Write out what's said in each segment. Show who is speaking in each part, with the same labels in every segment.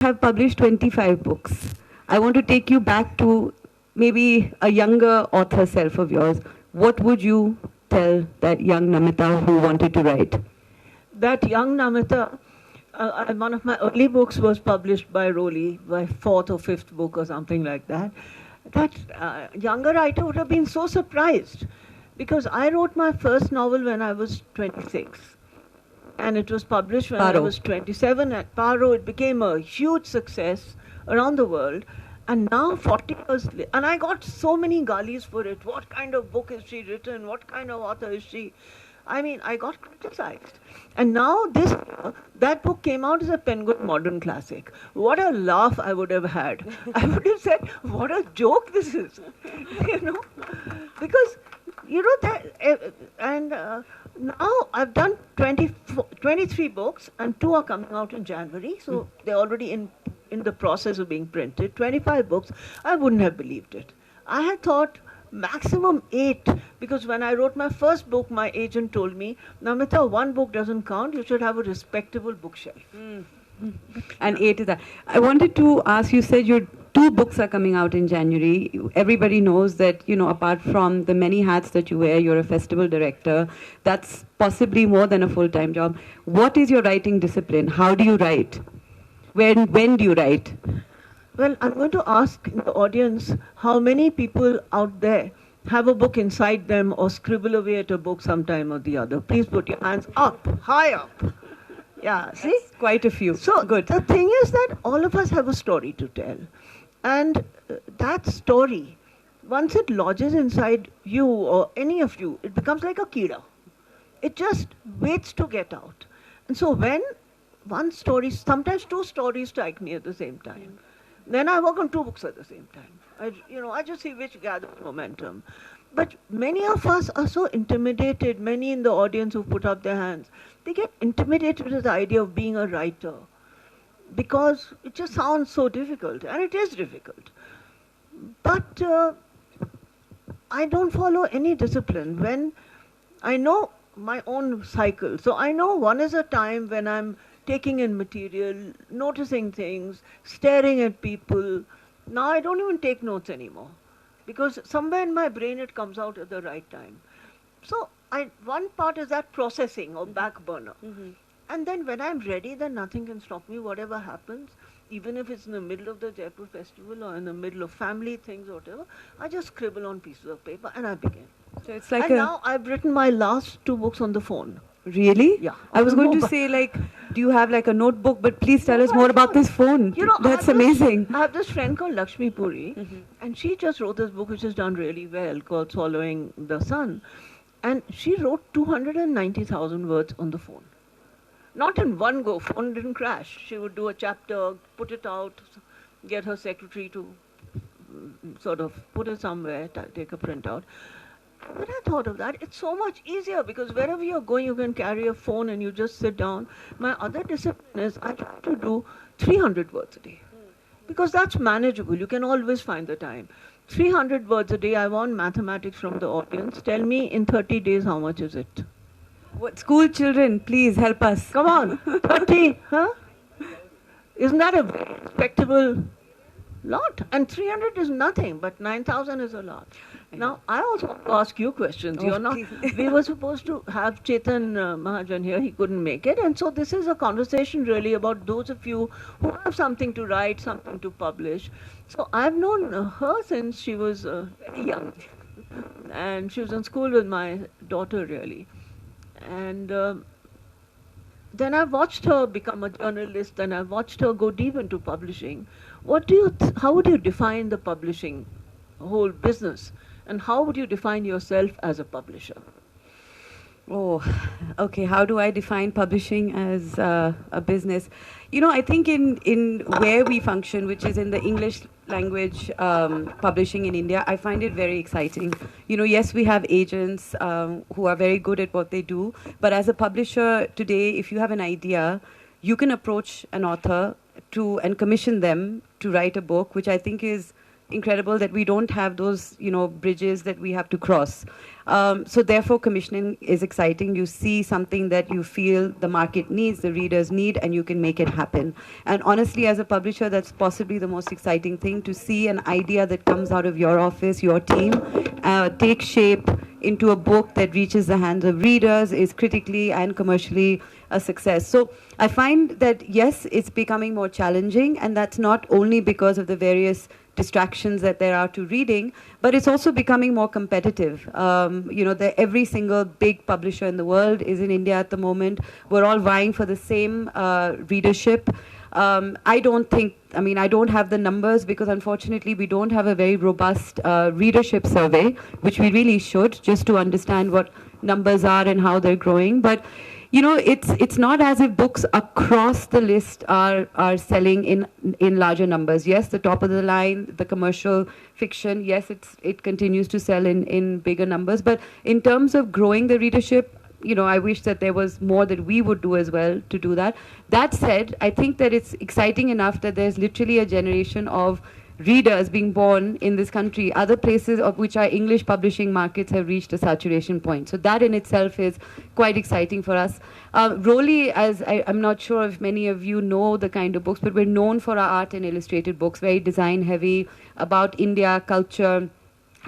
Speaker 1: have published 25 books. I want to take you back to maybe a younger author self of yours. What would you tell that young Namita who wanted to write?
Speaker 2: That young Namita, one of my early books was published by Rowley, my fourth or fifth book or something like that. That younger writer would have been so surprised because I wrote my first novel when I was 26. And it was published when I was 27 at Paro. It became a huge success around the world. And now 40 years later, and I got so many gullies for it. What kind of book has she written? What kind of author is she? I mean, I got criticized. And now this year, that book came out as a Penguin Modern Classic. What a laugh I would have had. I would have said, what a joke this is. You know? Because, you know, now I've done 23 books and 2 are coming out in January. So they're already in the process of being printed. 25 books. I wouldn't have believed it. I had thought maximum 8, because when I wrote my first book, my agent told me, Namita, 1 book doesn't count, you should have a respectable bookshelf.
Speaker 1: And 8 is that. I wanted to ask, you said your 2 books are coming out in January. Everybody knows that, you know, apart from the many hats that you wear, you're a festival director. That's possibly more than a full-time job. What is your writing discipline? How do you write? When do you write?
Speaker 2: Well, I'm going to ask the audience how many people out there have a book inside them or scribble away at a book sometime or the other. Please put your hands up, high up. Yeah, see?
Speaker 1: That's quite a few.
Speaker 2: So
Speaker 1: good.
Speaker 2: The thing is that all of us have a story to tell. And that story, once it lodges inside you or any of you, it becomes like a kida. It just waits to get out. And so when one story, sometimes 2 stories strike me at the same time. Then I work on 2 books at the same time. I just see which gathers momentum. But many of us are so intimidated, many in the audience who put up their hands, they get intimidated with the idea of being a writer because it just sounds so difficult, and it is difficult. But I don't follow any discipline. When I know my own cycle, so I know one is a time when I'm taking in material, noticing things, staring at people. Now I don't even take notes anymore because somewhere in my brain it comes out at the right time. So one part is that processing or back burner. And then when I'm ready, then nothing can stop me, whatever happens. Even if it's in the middle of the Jaipur festival or in the middle of family things or whatever, I just scribble on pieces of paper and I begin.
Speaker 1: So it's like
Speaker 2: and now I've written my last 2 books on the phone.
Speaker 1: Really?
Speaker 2: Yeah.
Speaker 1: I was going to say, like, do you have like a notebook? But please tell us more about this phone.
Speaker 2: You know,
Speaker 1: that's amazing.
Speaker 2: I have this friend called Lakshmi Puri, and she just wrote this book which has done really well called Swallowing the Sun. And she wrote 290,000 words on the phone. Not in one go, phone didn't crash. She would do a chapter, put it out, get her secretary to sort of put it somewhere, take a printout. When I thought of that, it's so much easier because wherever you're going, you can carry a phone and you just sit down. My other discipline is I try to do 300 words a day because that's manageable. You can always find the time. 300 words a day. I want mathematics from the audience. Tell me in 30 days how much is it?
Speaker 1: What school children, please help us.
Speaker 2: Come on, 30, huh? Isn't that a very respectable lot? And 300 is nothing, but 9,000 is a lot. Now, I also want to ask you questions.
Speaker 1: Oh,
Speaker 2: You're not. We were supposed to have Chetan Mahajan here. He couldn't make it. And so this is a conversation really about those of you who have something to write, something to publish. So I've known her since she was very young. And she was in school with my daughter, really. And then I've watched her become a journalist, and I've watched her go deep into publishing. How would you define the publishing whole business? And how would you define yourself as a publisher?
Speaker 1: Oh, okay. How do I define publishing as a business? You know, I think in where we function, which is in the English language publishing in India, I find it very exciting. You know, yes, we have agents who are very good at what they do, but as a publisher today, if you have an idea, you can approach an author and commission them to write a book, which I think is incredible that we don't have those, bridges that we have to cross. So therefore, commissioning is exciting. You see something that you feel the market needs, the readers need, and you can make it happen. And honestly, as a publisher, that's possibly the most exciting thing, to see an idea that comes out of your office, your team, take shape into a book that reaches the hands of readers, is critically and commercially a success. So I find that, yes, it's becoming more challenging, and that's not only because of the various distractions that there are to reading, but it's also becoming more competitive. Every single big publisher in the world is in India at the moment. We're all vying for the same readership. I don't have the numbers because unfortunately we don't have a very robust readership survey, which we really should, just to understand what numbers are and how they're growing. But it's not as if books across the list are selling in larger numbers. Yes, the top of the line, the commercial fiction, yes, it continues to sell in bigger numbers. But in terms of growing the readership, I wish that there was more that we would do as well to do that. That said, I think that it's exciting enough that there's literally a generation of readers being born in this country. Other places of which are English publishing markets have reached a saturation point. So that in itself is quite exciting for us. Roli, as I'm not sure if many of you know the kind of books, but we're known for our art and illustrated books, very design heavy, about India, culture,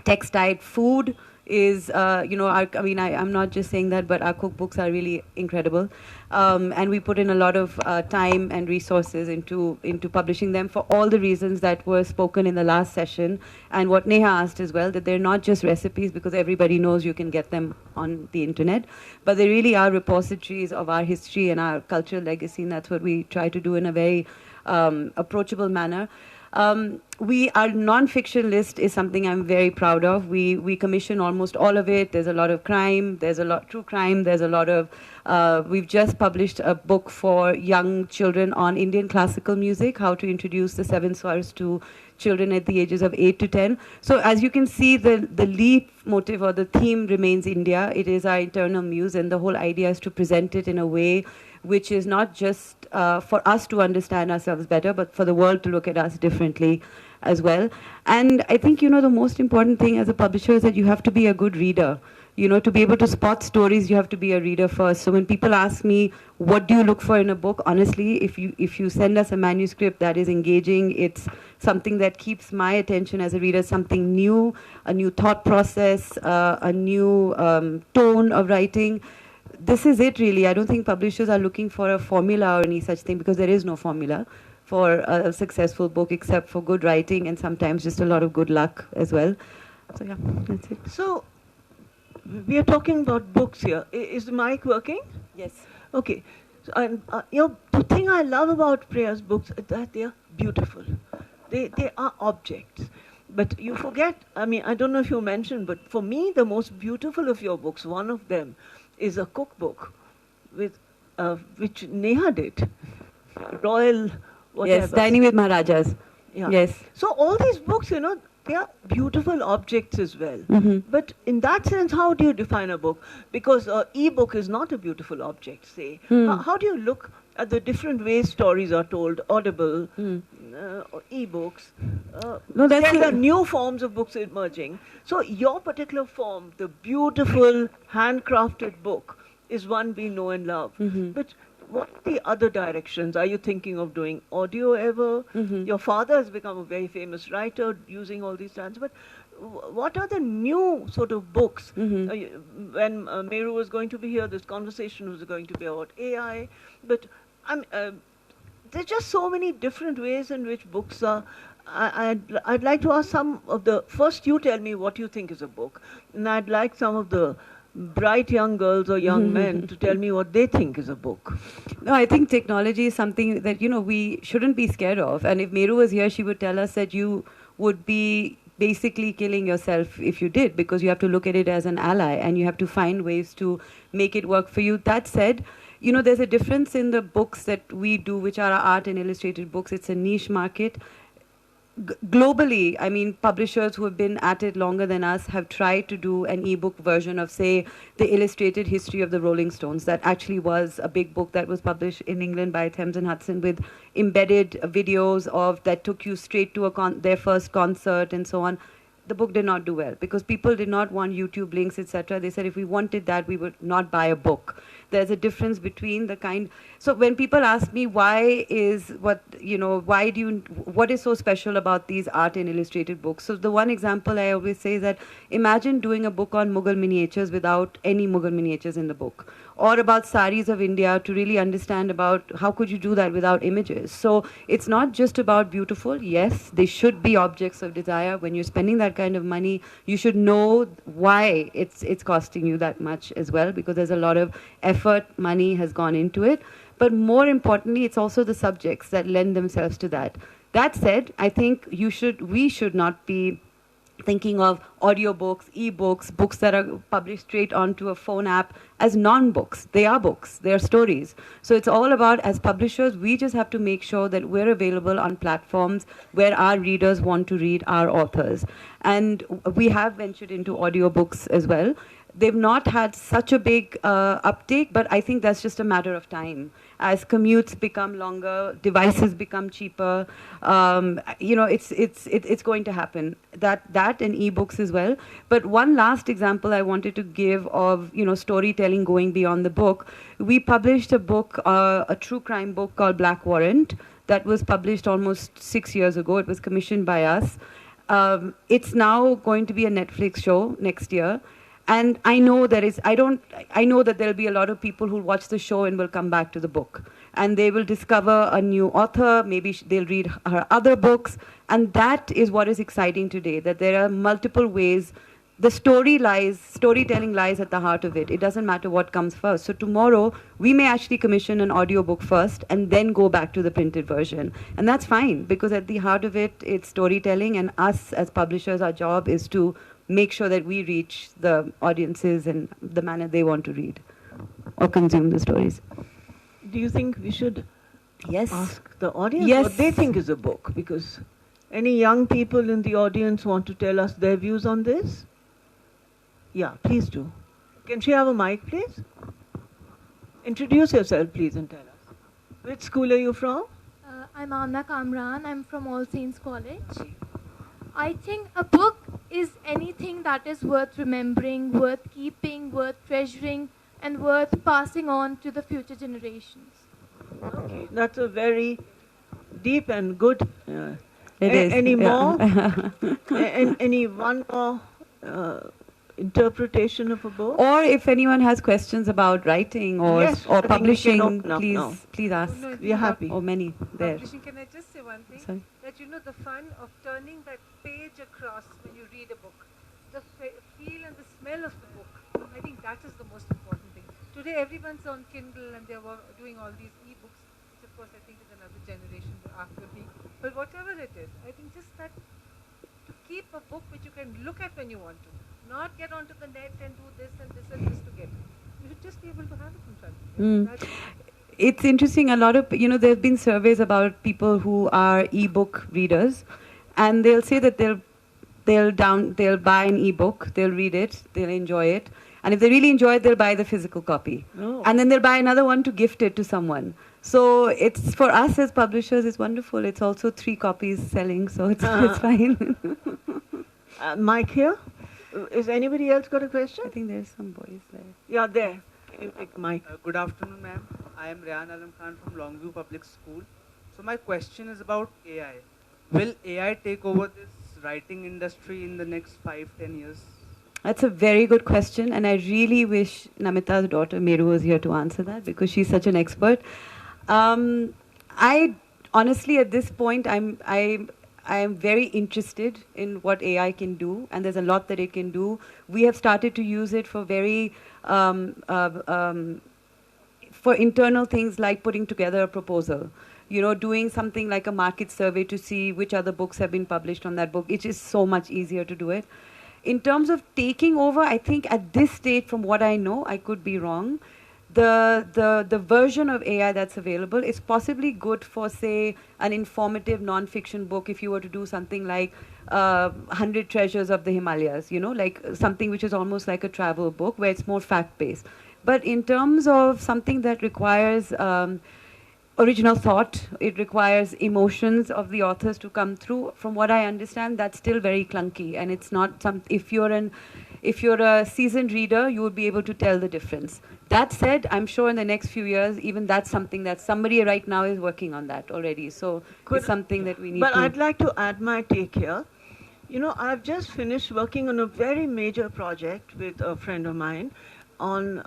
Speaker 1: textile, food is, I'm not just saying that, but our cookbooks are really incredible. And we put in a lot of time and resources into publishing them for all the reasons that were spoken in the last session, and what Neha asked as well, that they're not just recipes because everybody knows you can get them on the internet, but they really are repositories of our history and our cultural legacy, and that's what we try to do in a very approachable manner. Our non-fiction list is something I'm very proud of. We commission almost all of it. There's a lot of crime. There's a lot true crime. There's a lot of. We've just published a book for young children on Indian classical music, how to introduce the seven swars to children at the ages of 8 to 10. So as you can see, the lead motive or the theme remains India. It is our internal muse, and the whole idea is to present it in a way which is not just for us to understand ourselves better, but for the world to look at us differently as well. And I think, the most important thing as a publisher is that you have to be a good reader. To be able to spot stories, you have to be a reader first. So when people ask me, what do you look for in a book? Honestly, if you send us a manuscript that is engaging, it's something that keeps my attention as a reader, something new, a new thought process, a new tone of writing. This is it, really. I don't think publishers are looking for a formula or any such thing, because there is no formula for a successful book except for good writing and sometimes just a lot of good luck as well. So yeah, that's it.
Speaker 2: So we are talking about books here. Is the mic working?
Speaker 1: Yes.
Speaker 2: Okay. So, the thing I love about Priya's books is that they are beautiful. They are objects. But you forget, I don't know if you mentioned, but for me, the most beautiful of your books, one of them, is a cookbook with which Neha did. Royal whatever.
Speaker 1: Yes, Dining with Maharajas.
Speaker 2: Yeah.
Speaker 1: Yes.
Speaker 2: So all these books, they are beautiful objects as well.
Speaker 1: Mm-hmm.
Speaker 2: But in that sense, how do you define a book? Because e-book is not a beautiful object, say. How do you look at the different ways stories are told, audible, or e-books? There are new forms of books emerging. So your particular form, the beautiful handcrafted book, is one we know and love.
Speaker 1: Mm-hmm.
Speaker 2: But what are the other directions? Are you thinking of doing audio ever?
Speaker 1: Mm-hmm.
Speaker 2: Your father has become a very famous writer using all these terms. But what are the new sort of books?
Speaker 1: Mm-hmm.
Speaker 2: When Meru was going to be here, this conversation was going to be about AI. But there's just so many different ways in which books are. I'd like to ask some of the, first you tell me what you think is a book, and I'd like some of the bright young girls or young men to tell me what they think is a book.
Speaker 1: No, I think technology is something that, we shouldn't be scared of. And if Meru was here, she would tell us that you would be basically killing yourself if you did, because you have to look at it as an ally and you have to find ways to make it work for you. That said, there's a difference in the books that we do, which are our art and illustrated books. It's a niche market. globally, I mean, publishers who have been at it longer than us have tried to do an ebook version of, say, the illustrated history of the Rolling Stones. That actually was a big book that was published in England by Thames and Hudson, with embedded videos of that took you straight to their first concert and so on. The book did not do well because people did not want YouTube links, etc. They said if we wanted that, we would not buy a book. There's a difference between the kind. So when people ask me why is what is so special about these art and illustrated books? So the one example I always say is that imagine doing a book on Mughal miniatures without any Mughal miniatures in the book, or about saris of India, to really understand about how could you do that without images. So it's not just about beautiful. Yes, they should be objects of desire. When you're spending that kind of money, you should know why it's costing you that much as well, because there's a lot of effort, money has gone into it. But more importantly, it's also the subjects that lend themselves to that. That said, I think we should not be thinking of audiobooks, e-books, books that are published straight onto a phone app as non-books. They are books. They are stories. So it's all about, as publishers, we just have to make sure that we're available on platforms where our readers want to read our authors. And we have ventured into audiobooks as well. They've not had such a big uptake, but I think that's just a matter of time. As commutes become longer, devices become cheaper, it's going to happen. That and ebooks as well. But one last example I wanted to give of storytelling going beyond the book. We published a book, a true crime book called Black Warrant, that was published almost 6 years ago. It was commissioned by us. It's now going to be a Netflix show next year. And I know that there'll be a lot of people who watch the show and will come back to the book. And they will discover a new author, maybe they'll read her other books. And that is what is exciting today, that there are multiple ways. The storytelling lies at the heart of it. It doesn't matter what comes first. So tomorrow, we may actually commission an audiobook first and then go back to the printed version. And that's fine, because at the heart of it, it's storytelling. And us as publishers, our job is to make sure that we reach the audiences in the manner they want to read or consume the stories.
Speaker 2: Do you think we should ask the audience what they think is a book? Because any young people in the audience want to tell us their views on this? Yeah, please do. Can she have a mic, please? Introduce yourself, please, and tell us. Which school are you from?
Speaker 3: I'm Amna Kamran. I'm from All Saints College. I think a book is anything that is worth remembering, worth keeping, worth treasuring, and worth passing on to the future generations.
Speaker 2: Okay, that's a very deep and good.
Speaker 1: It is.
Speaker 2: Any more? Any one more interpretation of a book?
Speaker 1: Or if anyone has questions about writing or publishing, please ask.
Speaker 2: No, we are happy.
Speaker 1: Or many there.
Speaker 4: Publishing, can I just say one thing?
Speaker 1: Sorry.
Speaker 4: That the fun of turning that page across when you read a book, the feel and the smell of the book, I think that is the most important thing. Today everyone's on Kindle and they're doing all these e-books, which of course I think is another generation after me. But whatever it is, I think just that to keep a book which you can look at when you want to, not get onto the net and do this and this and this to get it. You should just be able to have it in front of you.
Speaker 1: It's interesting. A lot of, there have been surveys about people who are e-book readers, and they'll say that they'll buy an e-book, they'll read it, they'll enjoy it, and if they really enjoy it, they'll buy the physical copy, and then they'll buy another one to gift it to someone. So it's, for us as publishers, it's wonderful. It's also 3 copies selling, so it's fine.
Speaker 2: Mike here. Is anybody else got a question?
Speaker 1: I think there's some boys there.
Speaker 2: Yeah, there. You take Mike.
Speaker 5: Good afternoon, ma'am. I am Rayan Alam Khan from Longview Public School. So my question is about AI. Will AI take over this writing industry in the next 5-10 years?
Speaker 1: That's a very good question, and I really wish Namita's daughter Meru was here to answer that, because she's such an expert. I honestly, at this point, I am very interested in what AI can do, and there's a lot that it can do. We have started to use it for very for internal things like putting together a proposal. Doing something like a market survey to see which other books have been published on that book. It is so much easier to do it. In terms of taking over, I think at this stage, from what I know, I could be wrong, the version of AI that's available is possibly good for, say, an informative non-fiction book. If you were to do something like 100 Treasures of the Himalayas, you know, like something which is almost like a travel book where it's more fact-based. But in terms of something that requires original thought, it requires emotions of the authors to come through. From what I understand, that's still very clunky, and it's not some. If you're a seasoned reader, you would be able to tell the difference. That said, I'm sure in the next few years, even that's something that somebody right now is working on that already. So it's something that we need.
Speaker 2: But I'd like to add my take here. You know, I've just finished working on a very major project with a friend of mine on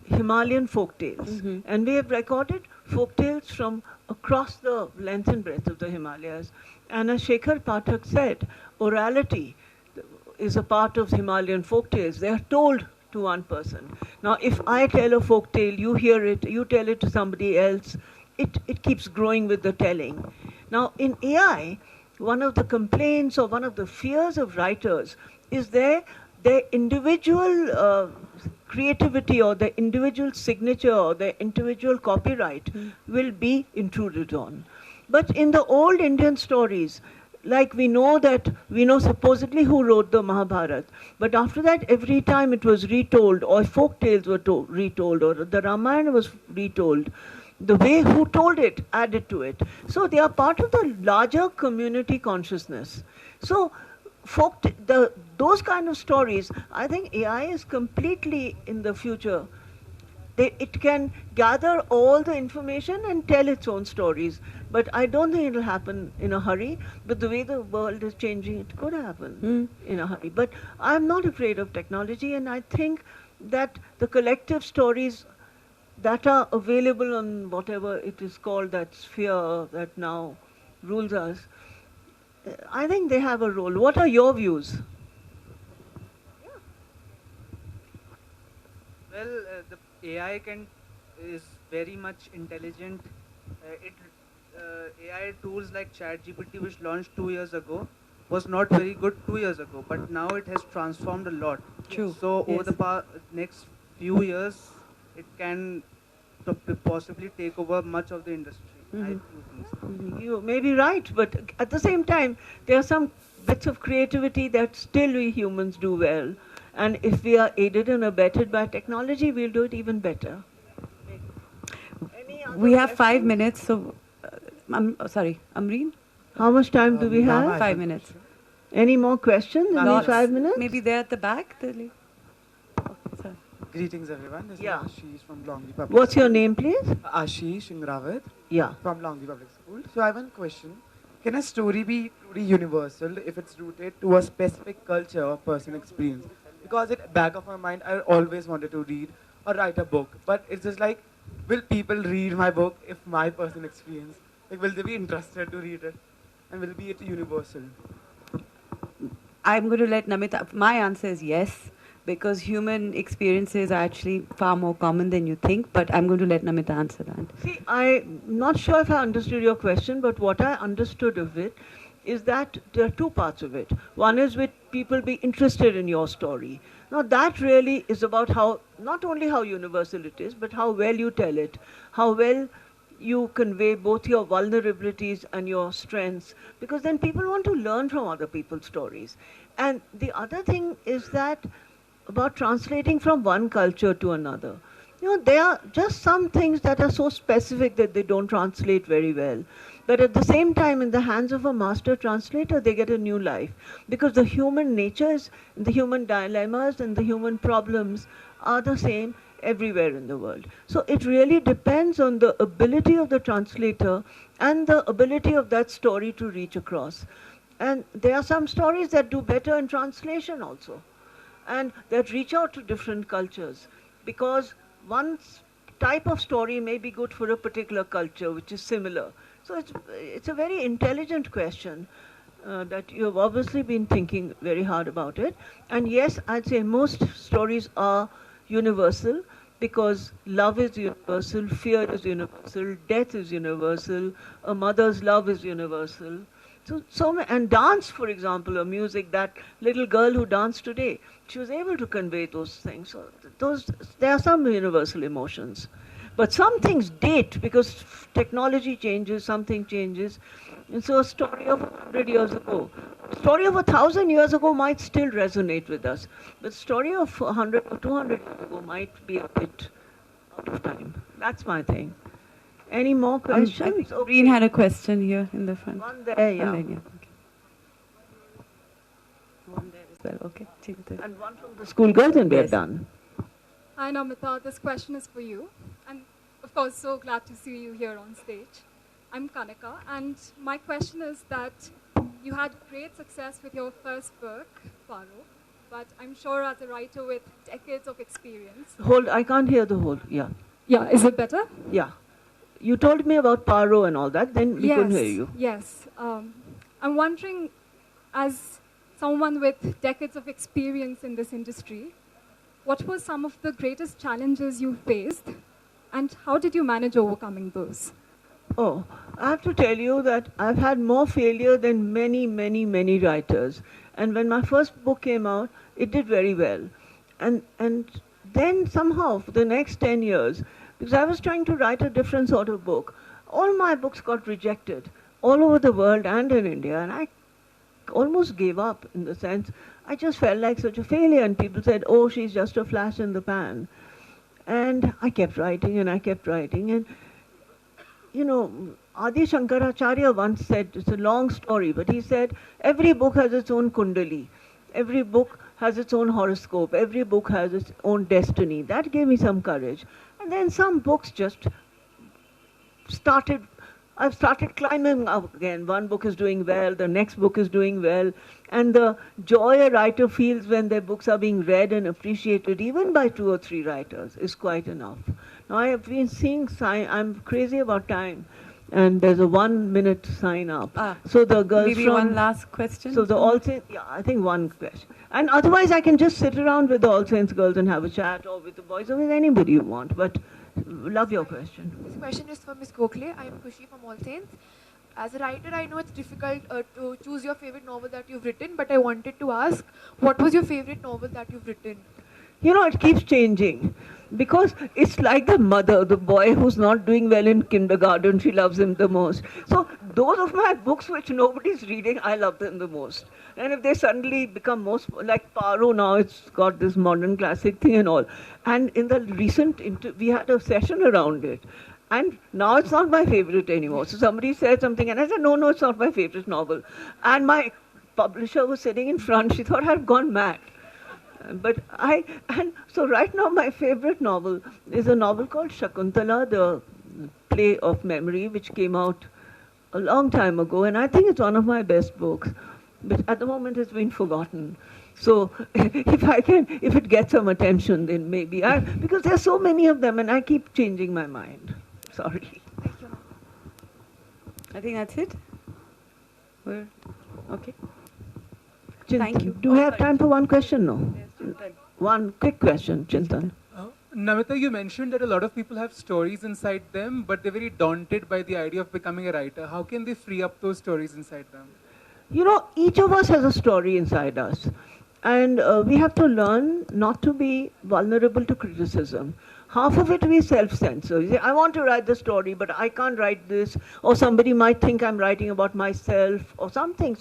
Speaker 2: Himalayan folk tales. And we have recorded folk tales from across the length and breadth of the Himalayas. And as Shekhar Pathak said, orality is a part of Himalayan folk tales. They are told to one person. Now, if I tell a folk tale, you hear it, you tell it to somebody else, it keeps growing with the telling. Now, in AI, one of the complaints or one of the fears of writers is their individual creativity or their individual signature or their individual copyright will be intruded on. But in the old Indian stories, like we know supposedly who wrote the Mahabharata, but after that every time it was retold or folk tales were retold or the Ramayana was retold, the way who told it added to it. So they are part of the larger community consciousness. So those kind of stories, I think AI is completely in the future. It can gather all the information and tell its own stories. But I don't think it'll happen in a hurry. But the way the world is changing, it could happen in a hurry. But I'm not afraid of technology, and I think that the collective stories that are available on whatever it is called, that sphere that now rules us, I think they have a role. What are your views?
Speaker 5: Well, the AI is very much intelligent. AI tools like ChatGPT, which launched 2 years ago, was not very good 2 years ago, but now it has transformed a lot.
Speaker 1: True.
Speaker 5: So over the next few years, it can possibly take over much of the industry. I do think so.
Speaker 2: You may be right, but at the same time, there are some bits of creativity that still we humans do well. And if we are aided and abetted by technology, we'll do it even better.
Speaker 1: We have 5 minutes, so sorry, Amreen?
Speaker 2: How much time do we have?
Speaker 1: 5 minutes.
Speaker 2: Any more questions in these 5 minutes?
Speaker 1: Maybe there at the back. Okay, sorry.
Speaker 6: Greetings, everyone. This is Ashish from Longview Public
Speaker 2: What's your name, please?
Speaker 6: Ashish Ingrawat
Speaker 2: Yeah.
Speaker 6: from Longview Public School. So I have one question. Can a story be truly universal if it's rooted to a specific culture or personal experience? Because at the back of my mind, I always wanted to read or write a book. But it's just like, will people read my book if my personal experience? Like, will they be interested to read it? And will it be universal?
Speaker 1: I'm going to let Namita. My answer is yes, because human experiences are actually far more common than you think. But I'm going to let Namita answer that.
Speaker 2: See, I'm not sure if I understood your question, but what I understood of it is that there are two parts of it. One is with people be interested in your story. Now that really is about how, not only how universal it is, but how well you tell it, how well you convey both your vulnerabilities and your strengths, because then people want to learn from other people's stories. And the other thing is that about translating from one culture to another. You know, there are just some things that are so specific that they don't translate very well. But at the same time, in the hands of a master translator, they get a new life. Because the human natures, the human dilemmas, and the human problems are the same everywhere in the world. So it really depends on the ability of the translator and the ability of that story to reach across. And there are some stories that do better in translation also, and that reach out to different cultures, because one type of story may be good for a particular culture which is similar. So it's a very intelligent question that you have obviously been thinking very hard about it. And yes, I'd say most stories are universal, because love is universal, fear is universal, death is universal, a mother's love is universal. And dance, for example, or music, that little girl who danced today, she was able to convey those things. So there are some universal emotions. But some things date because technology changes, something changes. And so a story of 100 years ago, a story of 1,000 years ago might still resonate with us. But a story of 100 or 200 years ago might be a bit out of time. That's my thing. Any more questions?
Speaker 1: Reen had a question here in the front.
Speaker 2: One there, yeah.
Speaker 1: And then, okay. One there as well, okay. Chintan.
Speaker 2: And one from the schoolgirls, and we're
Speaker 1: Yes.
Speaker 2: done.
Speaker 7: Hi Namita, this question is for you. And of course, so glad to see you here on stage. I'm Kanika, and my question is that you had great success with your first book, Paro, but I'm sure as a writer with decades of experience.
Speaker 2: Hold, I can't hear the whole, yeah.
Speaker 7: Yeah, is it better?
Speaker 2: Yeah. You told me about Paro and all that, then we couldn't hear you.
Speaker 7: Yes. I'm wondering, as someone with decades of experience in this industry, what were some of the greatest challenges you faced, and how did you manage overcoming those?
Speaker 2: Oh, I have to tell you that I've had more failure than many, many, many writers. And when my first book came out, it did very well. And then somehow, for the next 10 years, because I was trying to write a different sort of book, all my books got rejected all over the world and in India. And I almost gave up, in the sense, I just felt like such a failure. And people said, oh, she's just a flash in the pan. And I kept writing and I kept writing. And, you know, Adi Shankaracharya once said, it's a long story, but he said, every book has its own kundali. Every book has its own horoscope. Every book has its own destiny. That gave me some courage. And then some books just I've started climbing up again. One book is doing well, the next book is doing well. And the joy a writer feels when their books are being read and appreciated, even by 2 or 3 writers, is quite enough. Now I have been seeing I'm crazy about time. And there's a 1-minute sign up. So the girls
Speaker 1: Maybe one last question.
Speaker 2: So the All Saints, yeah, I think one question. And otherwise I can just sit around with the All Saints girls and have a chat, or with the boys, or with anybody you want. But love your question.
Speaker 8: This question is for Ms. Gokhale. I am Kushi from All Saints. As a writer, I know it's difficult to choose your favorite novel that you've written, but I wanted to ask, what was your favorite novel that you've written?
Speaker 2: You know, it keeps changing. Because it's like the mother, the boy who's not doing well in kindergarten, she loves him the most. So those of my books which nobody's reading, I love them the most. And if they suddenly become most, like Paro now, it's got this modern classic thing and all. And in the recent, we had a session around it. And now it's not my favorite anymore. So somebody said something and I said, no, it's not my favorite novel. And my publisher was sitting in front, she thought I'd gone mad. So right now my favorite novel is a novel called Shakuntala, the play of memory, which came out a long time ago, and I think it's one of my best books. But at the moment it's been forgotten. So if it gets some attention, then maybe because there's so many of them and I keep changing my mind. Sorry.
Speaker 8: Thank you.
Speaker 1: I think that's it. Okay.
Speaker 2: Chintan,
Speaker 1: Thank you.
Speaker 2: Do we have time for one question? No. One quick question, Chintan.
Speaker 9: Namita, you mentioned that a lot of people have stories inside them, but they're very daunted by the idea of becoming a writer. How can they free up those stories inside them?
Speaker 2: You know, each of us has a story inside us. And we have to learn not to be vulnerable to criticism. Half of it we self-censor. You say, I want to write the story, but I can't write this. Or somebody might think I'm writing about myself, or something.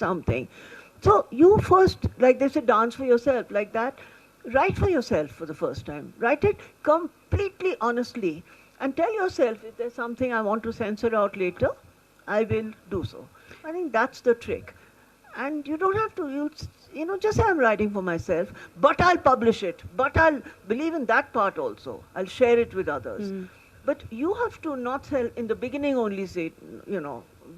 Speaker 2: So you first, like they say, dance for yourself, like that. Write for yourself for the first time. Write it completely honestly. And tell yourself, if there's something I want to censor out later, I will do so. I think that's the trick. And you don't have to, just say I'm writing for myself, but I'll publish it. But I'll believe in that part also. I'll share it with others. But you have to not in the beginning only say,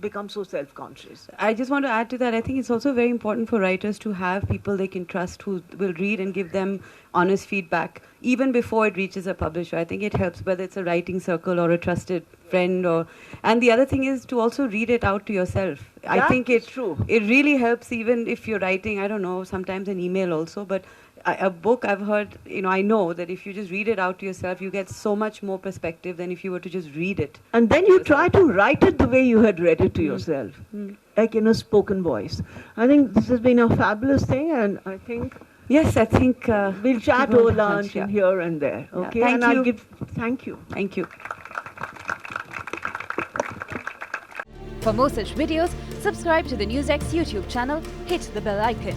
Speaker 2: become so self-conscious.
Speaker 1: I just want to add to that. I think it's also very important for writers to have people they can trust who will read and give them honest feedback, even before it reaches a publisher. I think it helps, whether it's a writing circle or a trusted friend. And the other thing is to also read it out to yourself. I think it's true. It really helps, even if you're writing, I don't know, sometimes an email also, but a book, I've heard, I know that if you just read it out to yourself, you get so much more perspective than if you were to just read it.
Speaker 2: And then you try to write it the way you had read it to yourself,
Speaker 1: Mm.
Speaker 2: like in a spoken voice. I think this has been a fabulous thing, and I think
Speaker 1: Yes, I think
Speaker 2: we'll chat
Speaker 1: people
Speaker 2: over
Speaker 1: will
Speaker 2: lunch
Speaker 1: yeah.
Speaker 2: and here and there.
Speaker 1: Yeah,
Speaker 2: Okay,
Speaker 1: thank
Speaker 2: and
Speaker 1: you.
Speaker 2: I'll give thank you.
Speaker 1: Thank you.
Speaker 10: For more such videos, subscribe to the NewsX YouTube channel, hit the bell icon.